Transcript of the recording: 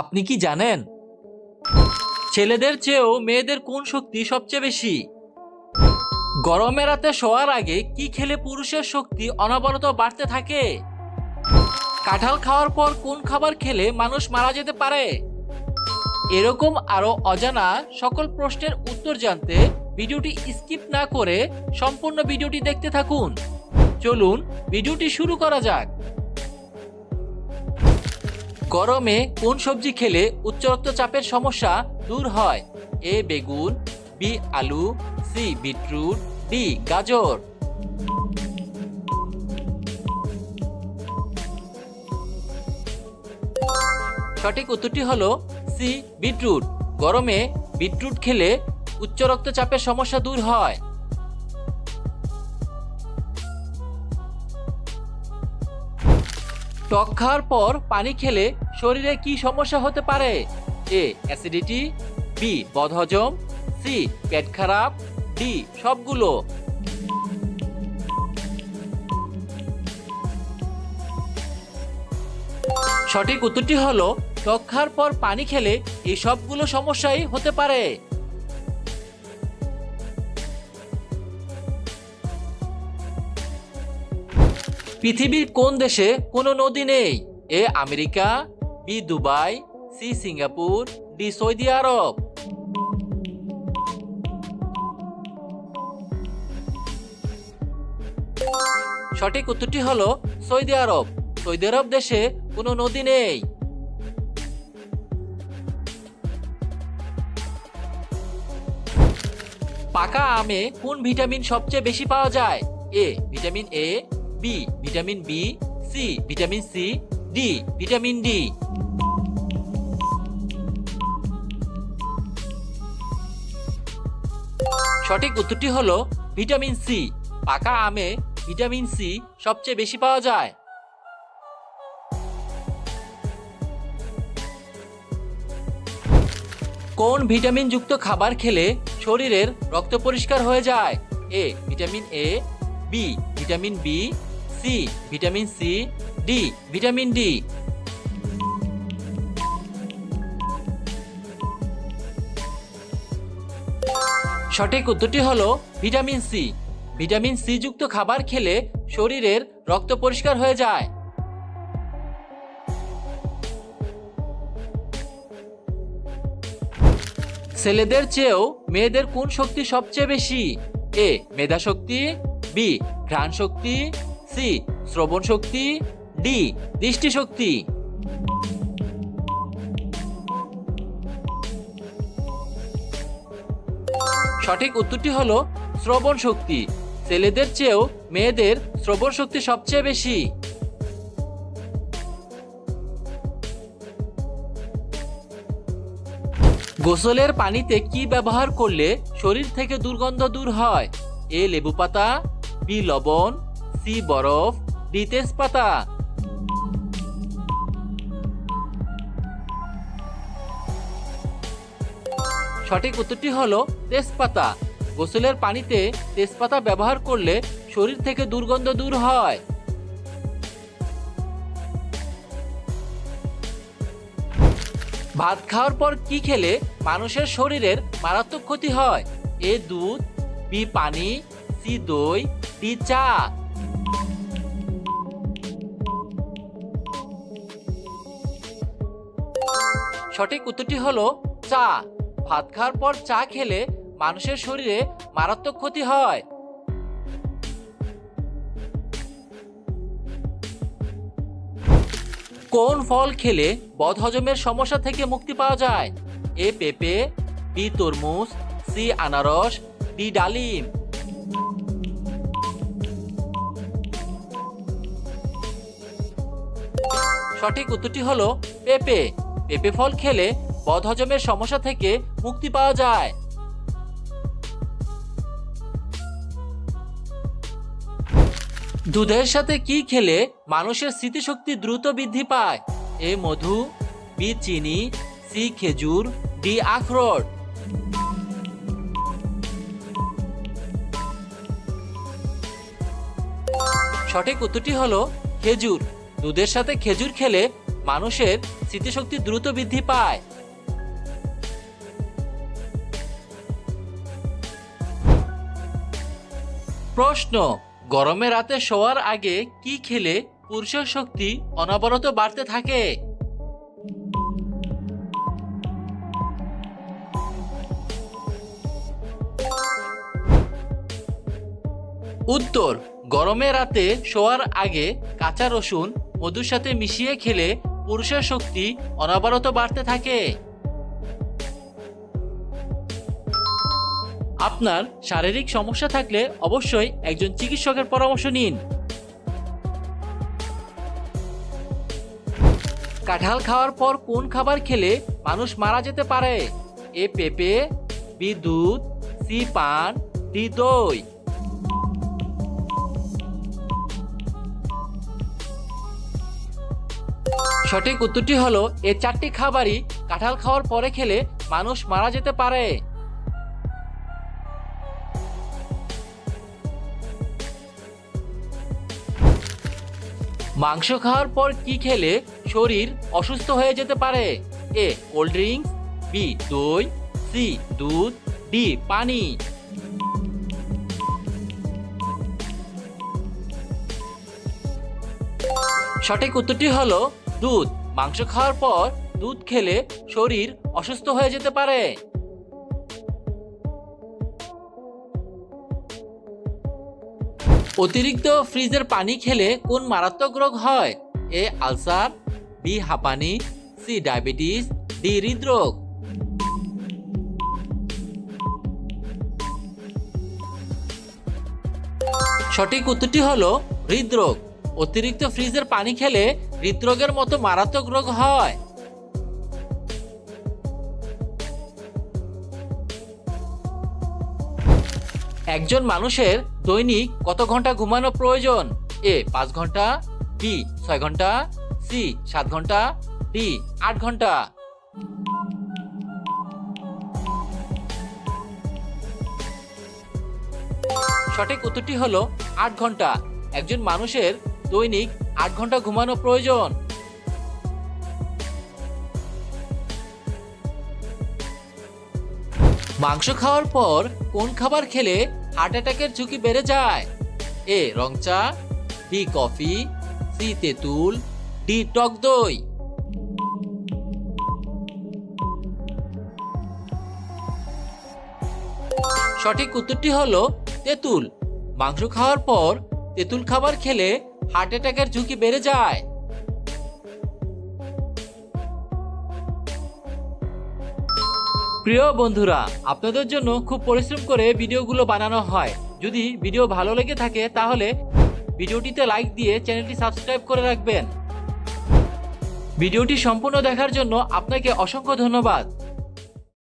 আপনি কি জানেন ছেলেদের চেয়েও মেয়েদের কোন শক্তি সবচেয়ে বেশি? গরমে রাতে শোয়ার আগে কি খেলে পুরুষের শক্তি অনবরত বাড়তে থাকে? কাঁঠাল খাওয়ার পর কোন খাবার খেলে মানুষ মারা যেতে পারে? এরকম আরো অজানা সকল প্রশ্নের উত্তর জানতে ভিডিওটি স্কিপ না করে সম্পূর্ণ ভিডিওটি দেখতে থাকুন। চলুন ভিডিওটি শুরু করা যাক। গরমে কোন সবজি খেলে উচ্চ রক্তচাপের সমস্যা দূর হয়? এ বেগুন, বি আলু, সি বিটরুট, ডি গাজর। সঠিক উত্তরটি হলো সি বিটরুট। গরমে বিটরুট খেলে উচ্চ রক্তচাপের সমস্যা দূর হয়। টক খাওয়ার পর পানি খেলে শরীরে কি সমস্যা হতে পারে? এ অ্যাসিডিটি, বি বদহজম, সি পেট খারাপ, ডি সবগুলো। সঠিক উত্তরটি হলো টক খাওয়ার পর পানি খেলে এই সবগুলো সমস্যাই হতে পারে। পৃথিবীর কোন দেশে কোনো নদী নেই? A America, B Dubai, C Singapore, D Saudi Arab. সঠিক উত্তরটি হলো সৌদি আরব। সৌদি আরব দেশে কোনো নদী নেই। পাকা আমে কোন ভিটামিন সবচেয়ে বেশি পাওয়া যায়? A vitamin A, B vitamin B, C vitamin C, D vitamin D. সঠিক উত্তরটি হলো ভিটামিন সি। পাকা আমে ভিটামিন সি সবচেয়ে বেশি পাওয়া যায়। কোন ভিটামিন যুক্ত খাবার খেলে শরীরের রক্ত পরিষ্কার হয়ে যায়? A vitamin A, B vitamin B, C vitamin C, D vitamin D. সঠিক উত্তরটি হলো ভিটামিন সি। ভিটামিন সি যুক্ত খাবার খেলে শরীরের রক্ত পরিষ্কার হয়ে যায়। ছেলেদের চেয়েও মেয়েদের কোন শক্তি সবচেয়ে বেশি? এ মেধা শক্তি, বি ঘ্রাণ শক্তি, সি শ্রবণ শক্তি, ডি দৃষ্টি শক্তি। সঠিক উত্তরটি হলো শ্রবণ শক্তি। ছেলেদের চেয়েও মেয়েদের শ্রবণ শক্তি সবচেয়ে বেশি। গোসলের পানিতে কি ব্যবহার করলে শরীর থেকে দুর্গন্ধ দূর হয়? এ লেবু পাতা, বি লবণ, সি বরফ, ডি তেজপাতা। সঠিক উত্তরটি হলো তেজপাতা। গোসলের পানিতে তেজপাতা ব্যবহার করলে শরীর থেকে দুর্গন্ধ দূর হয়। ভাত খাওয়ার পর কি খেলে মানুষের শরীরের মারাত্মক ক্ষতি হয়? এ দুধ, বি পানি, সি দই, ডি চা। সঠিক উত্তরটি হলো চা। ভাত খাওয়ার পর চা খেলে মানুষের শরীরে মারাত্মক ক্ষতি হয়। কোন ফল খেলে বদহজমের সমস্যা থেকে মুক্তি পাওয়া যায়? এ পেঁপে, বি তরমুজ, সি আনারস, ডি ডালিম। সঠিক উত্তরটি হলো পেঁপে। পেঁপে ফল খেলে বদহজমের সমস্যা থেকে মুক্তি পাওয়া যায়। দুধের সাথে কি খেলে মানুষের স্মৃতিশক্তি দ্রুত বৃদ্ধি পায়? এ মধু, বি চিনি, সি খেজুর, ডি আখরোট। সঠিক উত্তরটি হলো খেজুর। দুধের সাথে খেজুর খেলে মানুষের স্মৃতিশক্তি দ্রুত বৃদ্ধি পায়? প্রশ্ন, গরমে রাতে শোয়ার আগে কি খেলে পুরুষের শক্তি অনবরত বাড়তে থাকে? উত্তর, গরমে রাতে শোয়ার আগে কাঁচা রসুন মধুর সাথে মিশিয়ে খেলে পুরুষের শক্তি অনবরত বাড়তে থাকে। আপনার শারীরিক সমস্যা থাকলে অবশ্যই একজন চিকিৎসকের পরামর্শ নিন। কাঁঠাল খাওয়ার পর কোন খাবার খেলে মানুষ মারা যেতে পারে? এ পেঁপে, বি দুধ, সি পান, ডি দই। সঠিক উত্তরটি হলো এই 4টি খাবারই কাঁঠাল খাওয়ার পরে খেলে মানুষ মারা যেতে পারে। মাংস খাওয়ার পর কি খেলে শরীর অসুস্থ হয়ে যেতে পারে? এ কোল্ড ড্রিঙ্কস, বি দই, সি দুধ, ডি পানি। সঠিক উত্তরটি হলো দুধ। মাংস খাওয়ার পর দুধ খেলে শরীর অসুস্থ হয়ে যেতে পারে। অতিরিক্ত ফ্রিজের পানি খেলে কোন মারাত্মক রোগ হয়? এ আলসার, বি হাঁপানি, সি ডায়াবেটিস, ডি হৃদরোগ। সঠিক উত্তরটি হলো হৃদরোগ। অতিরিক্ত ফ্রিজের পানি খেলে হৃদরোগের মতো মারাত্মক রোগ হয়। একজন মানুষের দৈনিক কত ঘন্টা ঘুমানো প্রয়োজন? এ 5 ঘন্টা, বি 6 ঘন্টা, সি 7 ঘন্টা, ডি 8 ঘন্টা। সঠিক উত্তরটি হলো 8 ঘন্টা। একজন মানুষের দৈনিক 8 ঘন্টা ঘুমানো প্রয়োজন। মাংস খাওয়ার পর কোন খাবার খেলে হার্ট অ্যাটাকের ঝুঁকি বেড়ে যায়? এ রং চা, বি কফি, সি তেঁতুল, ডি টক দই। সঠিক উত্তরটি হলো তেঁতুল। মাংস খাওয়ার পর তেঁতুল খাবার খেলে হার্ট অ্যাটাকের ঝুঁকি বেড়ে যায়। প্রিয় বন্ধুরা, আপনাদের জন্য খুব পরিশ্রম করে ভিডিওগুলো বানানো হয়। যদি ভিডিও ভালো লেগে থাকে তাহলে ভিডিওটিতে লাইক দিয়ে চ্যানেলটি সাবস্ক্রাইব করে রাখবেন। ভিডিওটি সম্পূর্ণ দেখার জন্য আপনাকে অসংখ্য ধন্যবাদ।